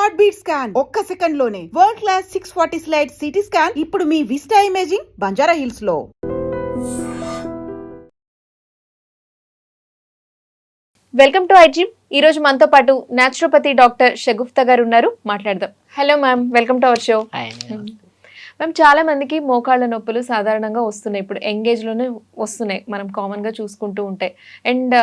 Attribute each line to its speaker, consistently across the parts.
Speaker 1: Heart beat scan ఒక్క second లోనే world class 640 slide CT scan ఇప్పుడు మీ విస్టా ఇమేజింగ్ బంజారా హిల్స్ లో.
Speaker 2: Welcome to iDream. ఈ రోజు మనతో పాటు న్యాచురోపతి డాక్టర్ షగుఫ్తా గారు ఉన్నారు, మాట్లాడదాం. Hello ma'am, welcome to our show. Ma'am, చాలా మందికి మోకాళ్ళ నొప్పులు సాధారణంగా వస్తున్నాయి, ఇప్పుడు యంగేజ్ లోనే వస్తున్నాయి, మనం కామన్ గా చూసుకుంటూ ఉంటాయి. అండ్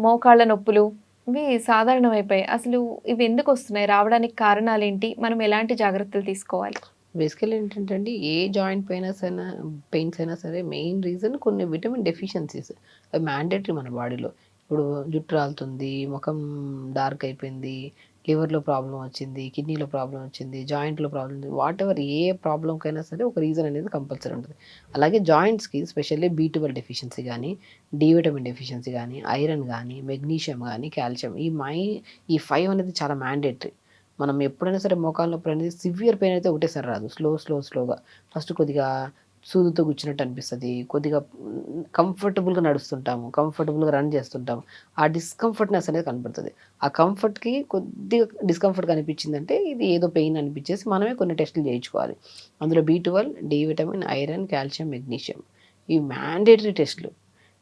Speaker 2: మోకాళ్ళ నొప్పులు ఇవి సాధారణమైపోయాయి. అసలు ఇవి ఎందుకు వస్తున్నాయి, రావడానికి కారణాలు ఏంటి, మనం ఎలాంటి జాగ్రత్తలు తీసుకోవాలి?
Speaker 3: బేసికల్ ఏంటంటే అండి, ఏ జాయింట్ పెయిన్స్ అయినా సరే మెయిన్ రీజన్ కొన్ని విటమిన్ డెఫిషియన్సీస్. అవి మ్యాండేటరీ మన బాడీలో. ఇప్పుడు జుట్టు రాలుతుంది, ముఖం డార్క్ అయిపోయింది, లివర్లో ప్రాబ్లం వచ్చింది, కిడ్నీలో ప్రాబ్లం వచ్చింది, జాయింట్లో ప్రాబ్లం ఉంది, వాట్ ఎవర్ ఏ ప్రాబ్లంకైనా సరే ఒక రీజన్ అనేది కంపల్సరీ ఉంటుంది. అలాగే జాయింట్స్కి స్పెషల్లీ B12 డెఫిషియన్సీ కానీ, డి విటమిన్ డెఫిషియన్సీ కానీ, ఐరన్ కానీ, మెగ్నీషియం కానీ, కాల్షియం, ఈ 5 అనేది చాలా మ్యాండేటరీ. మనం ఎప్పుడైనా సరే మోకాళ్ళ నొప్పి అనేది సివియర్ పెయిన్ అయితే ఒకటేసారి రాదు, స్లోగా ఫస్ట్ కొద్దిగా సూదుతో కూర్చున్నట్టు అనిపిస్తుంది, కొద్దిగా కంఫర్టబుల్గా నడుస్తుంటాము, కంఫర్టబుల్గా రన్ చేస్తుంటాము, ఆ డిస్కంఫర్ట్నెస్ అనేది కనపడుతుంది. ఆ కంఫర్ట్కి కొద్దిగా డిస్కంఫర్ట్ కనిపించిందంటే ఇది ఏదో పెయిన్ అనిపించేసి మనమే కొన్ని టెస్టులు చేయించుకోవాలి. అందులో B12, D vitamin, iron, calcium, magnesium, ఇవి మ్యాండేటరీ టెస్టులు.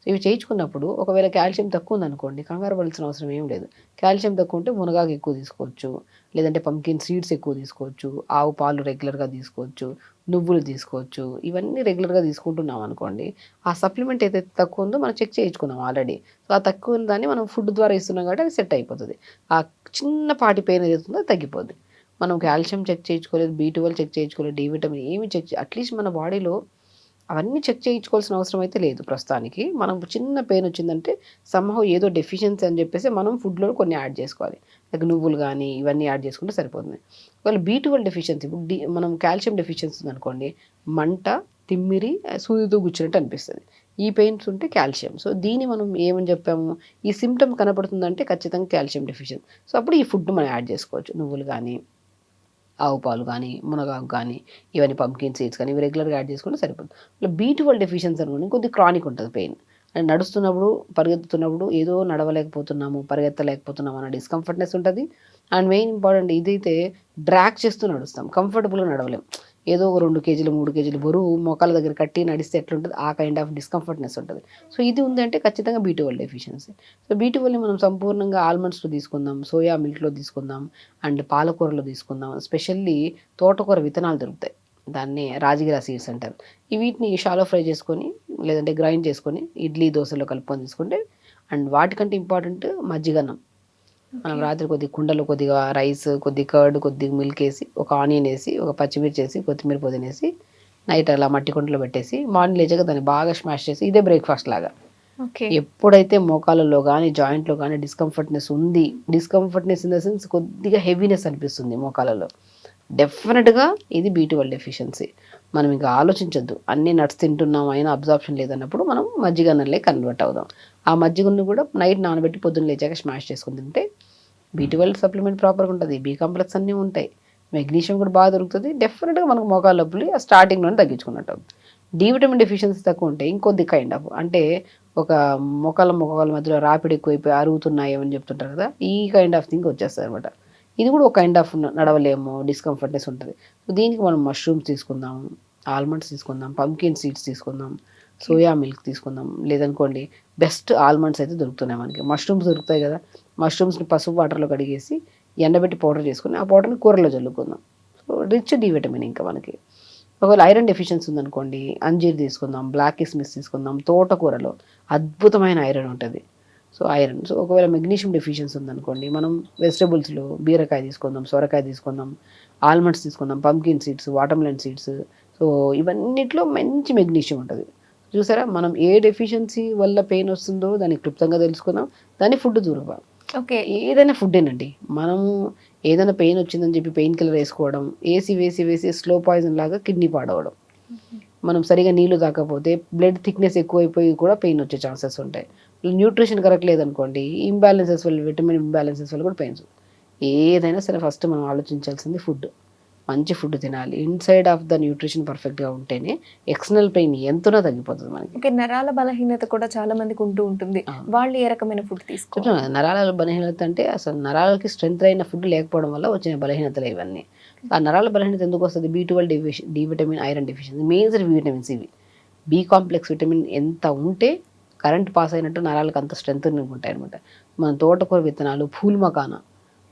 Speaker 3: సో ఇవి చేయించుకున్నప్పుడు ఒకవేళ కాల్షియం తక్కువ ఉందనుకోండి, కంగారు పడాల్సిన అవసరం ఏం లేదు. కాల్షియం తక్కువ ఉంటే మునగాకు ఎక్కువ తీసుకోవచ్చు, లేదంటే పంకిన్ సీడ్స్ ఎక్కువ తీసుకోవచ్చు, ఆవు పాలు రెగ్యులర్గా తీసుకోవచ్చు, నువ్వులు తీసుకోవచ్చు. ఇవన్నీ రెగ్యులర్గా తీసుకుంటున్నాం అనుకోండి, ఆ సప్లిమెంట్ ఏదైతే తక్కువ ఉందో మనం చెక్ చేయించుకున్నాం ఆల్రెడీ. సో ఆ తక్కువ ఉందని మనం ఫుడ్ ద్వారా ఇస్తున్నాం కాబట్టి అది సెట్ అయిపోతుంది. ఆ చిన్నపాటి పెయిన్ ఏదైతే ఉందో అది తగ్గిపోద్ది. మనం కాల్షియం చెక్ చేయించుకోలేదు, B12 చెక్ చేయించుకోలేదు, డి విటమిన్ ఏమి అట్లీస్ట్ మన బాడీలో అవన్నీ చెక్ చేయించుకోవాల్సిన అవసరం అయితే లేదు ప్రస్తుతానికి. మనం చిన్న పెయిన్ వచ్చిందంటే సంహవ్ ఏదో డెఫిషియన్సీ అని చెప్పేసి మనం ఫుడ్లో కొన్ని యాడ్ చేసుకోవాలి, లైక్ నువ్వులు కానీ ఇవన్నీ యాడ్ చేసుకుంటే సరిపోతుంది. ఒకవేళ B12 డెఫిషియన్సీ, ఇప్పుడు మనం కాల్షియం డెఫిషియన్సీ ఉందనుకోండి, మంట, తిమ్మిరి, సూదితో కూర్చున్నట్టు అనిపిస్తుంది, ఈ పెయిన్స్ ఉంటే కాల్షియం. సో దీన్ని మనం ఏమని చెప్పాము, ఈ సిమ్టమ్ కనపడుతుందంటే ఖచ్చితంగా కాల్షియం డెఫిషియన్సీ. సో అప్పుడు ఈ ఫుడ్ మనం యాడ్ చేసుకోవచ్చు, నువ్వులు కానీ, ఆవు పాలు కానీ, మునగాకు కానీ, ఇవన్నీ పంకిన్ సీడ్స్ కానీ, ఇవి రెగ్యులర్గా యాడ్ చేసుకుంటే సరిపోతుంది. ఇలా B12 డెఫిషియన్సీ అనుకోండి, కొద్దిగా క్రానిక్ ఉంటుంది పెయిన్. అండ్ నడుస్తున్నప్పుడు, పరిగెత్తుతున్నప్పుడు ఏదో నడవలేకపోతున్నాము, పరిగెత్తలేకపోతున్నాము అన్న డిస్కంఫర్ట్నెస్ ఉంటుంది. అండ్ మెయిన్ ఇంపార్టెంట్, ఇదైతే డ్రాగ్ చేస్తూ నడుస్తాం, కంఫర్టబుల్గా నడవలేం. ఏదో ఒక 2 కేజీలు 3 కేజీలు బరువు మోకాల దగ్గర కట్టి నడిస్తే ఎట్లుంటుంది, ఆ కైండ్ ఆఫ్ డిస్కంఫర్ట్నెస్ ఉంటుంది. సో ఇది ఉందంటే ఖచ్చితంగా B12 డెఫిషియన్సీ. సో B12ని మనం సంపూర్ణంగా ఆల్మండ్స్లో తీసుకుందాం, సోయా మిల్క్లో తీసుకుందాం, అండ్ పాలకూరలో తీసుకుందాం. స్పెషల్లీ తోటకూర విత్తనాలు దొరుకుతాయి, దాన్ని రాజగిరా సీడ్స్ అంటారు. వీటిని షాలో ఫ్రై చేసుకొని లేదంటే గ్రైండ్ చేసుకొని ఇడ్లీ దోశలో కలుపుకొని తీసుకుంటే, అండ్ వాటికంటే ఇంపార్టెంట్ మజ్జిగన్నం. మనం రాత్రి కొద్దిగా కుండలో కొద్దిగా రైస్, కొద్దిగా కర్డ్, కొద్దిగా మిల్క్ వేసి, ఒక ఆనియన్ వేసి, ఒక పచ్చిమిర్చి వేసి, కొత్తిమీర పుదీనా వేసి, నైట్ అలా మట్టి కుండలో పెట్టేసి మార్నింగ్ లేచాక దాన్ని బాగా స్మాష్ చేసి, ఇదే బ్రేక్ఫాస్ట్ లాగా. ఎప్పుడైతే మోకాళ్ళలో కానీ జాయింట్లో కానీ డిస్కంఫర్ట్నెస్ ఉంది, డిస్కంఫర్ట్నెస్ ఇన్ ద సెన్స్ కొద్దిగా హెవీనెస్ అనిపిస్తుంది మోకాళ్ళలో, డెఫినెట్గా ఇది B12 డెఫిషియన్సీ. మనం ఇంకా ఆలోచించొద్దు, అన్ని నట్స్ తింటున్నాం అయినా అబ్జార్ప్షన్ లేదన్నప్పుడు మనం మజ్జిగన్నలే కన్వర్ట్ అవుదాం. ఆ మజ్జిగను కూడా నైట్ నానబెట్టి పొద్దున్న లేచాక స్మాష్ చేసుకుని తింటే B12 సప్లిమెంట్ ప్రాపర్గా ఉంటుంది, B కాంప్లెక్స్ అన్నీ ఉంటాయి, మెగ్నీషియం కూడా బాగా దొరుకుతుంది. డెఫినెట్గా మనకు మోకాళ్ళ నొప్పులు స్టార్టింగ్లోనే తగ్గించుకున్నట్టు అవుతుంది. డి విటమిన్ డెఫిషియన్సీ తక్కువ ఉంటే ఇంకొద్ది కైండ్ ఆఫ్, అంటే ఒక మోకాళ్ళ మధ్యలో రాపిడి ఎక్కువైపోయి అరుగుతున్నాయి అని చెప్తుంటారు కదా, ఈ కైండ్ ఆఫ్ థింగ్ వచ్చేస్తుంది అనమాట. ఇది కూడా ఒక కైండ్ ఆఫ్ నడవలేము, డిస్కంఫర్ట్నెస్ ఉంటుంది. సో దీనికి మనం మష్రూమ్స్ తీసుకుందాం, ఆల్మండ్స్ తీసుకుందాం, పంకిన్ సీడ్స్ తీసుకుందాం, సోయా మిల్క్ తీసుకుందాం. లేదనుకోండి బెస్ట్ ఆల్మండ్స్ అయితే దొరుకుతున్నాయి మనకి, మష్రూమ్స్ దొరుకుతాయి కదా, మష్రూమ్స్ని పసుపు వాటర్లో కడిగేసి ఎండబెట్టి పౌడర్ చేసుకుని ఆ పౌడర్ని కూరలో చల్లుకుందాం. So rich D vitamin. ఇంకా మనకి ఒకవేళ ఐరన్ డెఫిషియన్సీ ఉందనుకోండి, అంజీర్ తీసుకుందాం, బ్లాక్ కిస్మిస్ తీసుకుందాం, తోటకూరలో అద్భుతమైన ఐరన్ ఉంటుంది. So iron. సో ఒకవేళ మెగ్నీషియం డెఫిషియన్సీ ఉందనుకోండి, మనం వెజిటబుల్స్లో బీరకాయ తీసుకుందాం, సొరకాయ తీసుకుందాం, ఆల్మండ్స్ తీసుకుందాం, pumpkin seeds, watermelon seeds. So ఇవన్నిట్లో మంచి మెగ్నీషియం ఉంటుంది. చూసారా, మనం ఏ డెఫిషియన్సీ వల్ల పెయిన్ వస్తుందో దాన్ని క్లుప్తంగా తెలుసుకుందాం, దాన్ని ఫుడ్ దూరమా.
Speaker 2: ఓకే,
Speaker 3: ఏదైనా ఫుడ్డేనండి. మనము ఏదైనా పెయిన్ వచ్చిందని చెప్పి పెయిన్ కిల్లర్ వేసుకోవడం, వేసి స్లో పాయిజన్ లాగా కిడ్నీ పాడవడం, మనం సరిగా నీళ్లు తాకపోతే బ్లడ్ థిక్నెస్ ఎక్కువైపోయి కూడా పెయిన్ వచ్చే ఛాన్సెస్ ఉంటాయి. న్యూట్రిషన్ కరెక్ట్ లేదనుకోండి, ఇంబ్యాలెన్సెస్ వల్ల, విటమిన్ ఇంబ్యాలెన్సెస్ వల్ల కూడా పెయిన్స్. ఏదైనా సరే ఫస్ట్ మనం ఆలోచించాల్సింది ఫుడ్. మంచి ఫుడ్ తినాలి. ఇన్సైడ్ ఆఫ్ ద న్యూట్రిషన్ పర్ఫెక్ట్గా ఉంటేనే ఎక్స్టర్నల్ పెయిన్ ఎంతనో తగ్గిపోతుంది మనకి.
Speaker 2: ఓకే, నరాల బలహీనత కూడా చాలా మందికి ఉంటూ ఉంటుంది. వాళ్ళు ఏ రకమైన ఫుడ్ తీసుకోవాలి?
Speaker 3: చెప్తాను కదా, నరాల బలహీనత అంటే అసలు నరాలకి స్ట్రెంత్ అయిన ఫుడ్ లేకపోవడం వల్ల వచ్చిన బలహీనతలు ఇవన్నీ. ఆ నరాల బలహీనత ఎందుకు వస్తుంది? B12 D vitamin, iron deficiency, major vitamins ఇవి. బి కాంప్లెక్స్ విటమిన్ ఎంత ఉంటే కరెంట్ పాస్ అయినట్టు నరాలకు అంత స్ట్రెంత్ ఉంటాయి అనమాట. మన తోటకూర విత్తనాలు, పూల్ మకానా,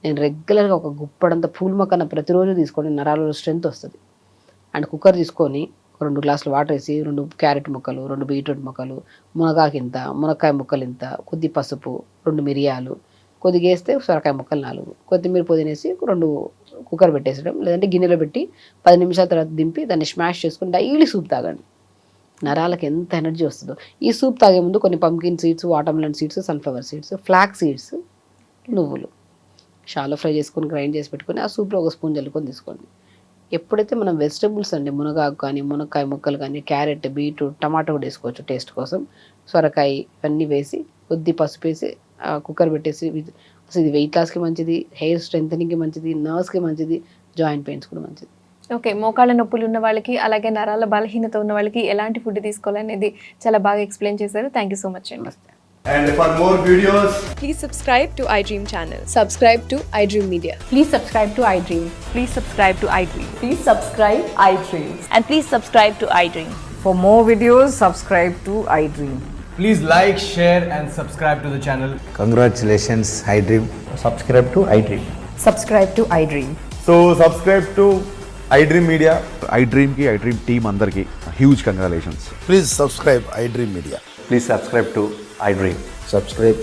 Speaker 3: నేను రెగ్యులర్గా ఒక గుప్పడంత పూల్ మకానా ప్రతిరోజు తీసుకొని నరాలలో స్ట్రెంత్ వస్తుంది. అండ్ కుక్కర్ తీసుకొని 2 గ్లాసులు వాటర్ వేసి 2 క్యారెట్ ముక్కలు, 2 బీట్రూట్ ముక్కలు, మునగాకింత, మునక్కాయ ముక్కలు ఇంత, కొద్ది పసుపు, 2 మిరియాలు, కొద్దిగా వేస్తే సొరకాయ ముక్కలు 4, కొత్తిమీర పుదీనేసి 2 కుక్కర్ పెట్టేసడం, లేదంటే గిన్నెలో పెట్టి 10 నిమిషాల తర్వాత దింపి దాన్ని స్మాష్ చేసుకుని డైలీ సూప్ తాగండి. నరాలకు ఎంత ఎనర్జీ వస్తుందో. ఈ సూప్ తాగే ముందు కొన్ని pumpkin seeds, watermelon seeds, sunflower seeds, flax seeds, నువ్వులు షాలో ఫ్రై చేసుకొని గ్రైండ్ చేసి పెట్టుకొని ఆ సూప్లో 1 స్పూన్ జల్లుకొని తీసుకోండి. ఎప్పుడైతే మనం వెజిటబుల్స్ అండి, మునగాకు కానీ, మునక్కాయ ముక్కలు కానీ, క్యారెట్, బీట్రూట్, టమాటో కూడా వేసుకోవచ్చు టేస్ట్ కోసం, సొరకాయ, ఇవన్నీ వేసి కొద్ది పసుపు వేసి కుక్కర్ పెట్టేసి, అసలు ఇది వెయిట్ లాస్కి మంచిది, హెయిర్ స్ట్రెంథనింగ్కి మంచిది, నర్వ్స్కి మంచిది, జాయింట్ పెయిన్స్ కూడా మంచిది.
Speaker 2: ఓకే, మోకాళ్ళ నొప్పులు ఉన్న వాళ్ళకి, అలాగే నరాల బలహీనత ఉన్న వాళ్ళకి ఎలాంటి ఫుడ్ తీసుకోవాలనేది చాలా బాగా ఎక్స్ప్లెయిన్ చేశారు. థ్యాంక్ యూ సో మచ్ అండి.
Speaker 4: And for more videos,
Speaker 5: Please subscribe to iDream channel. Subscribe to iDream Media.
Speaker 6: Please subscribe to iDream.
Speaker 7: Please subscribe to iDream.
Speaker 6: Please subscribe iDream.
Speaker 7: And please subscribe to iDream.
Speaker 6: For more videos, subscribe to iDream.
Speaker 4: please like, share and subscribe to the channel.
Speaker 8: Congratulations, iDream.
Speaker 9: Subscribe to iDream.
Speaker 6: Subscribe to iDream.
Speaker 4: So subscribe to iDream Media.
Speaker 10: iDream ki iDream team andarki huge congratulations.
Speaker 8: Please subscribe iDream Media.
Speaker 9: Please subscribe to iDream.
Speaker 8: Subscribe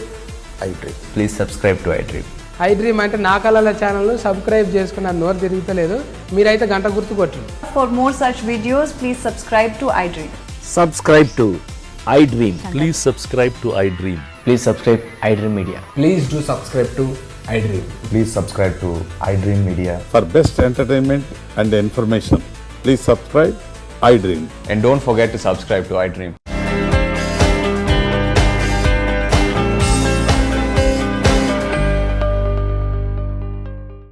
Speaker 8: iDream.
Speaker 9: Please subscribe to iDream.
Speaker 11: iDream అంటే నా కళల channel subscribe చేసుకున్న నోరు తిరుగుతలేదు, మీరైతే గంట గుర్తు కొట్టండి.
Speaker 6: For more such videos, please subscribe to iDream.
Speaker 9: Subscribe to iDream.
Speaker 12: Please subscribe to iDream.
Speaker 9: Please subscribe iDream Media.
Speaker 4: Please do subscribe to iDream.
Speaker 8: Please subscribe to iDream Media.
Speaker 10: For best entertainment and information, please subscribe iDream.
Speaker 9: And don't forget to subscribe to iDream.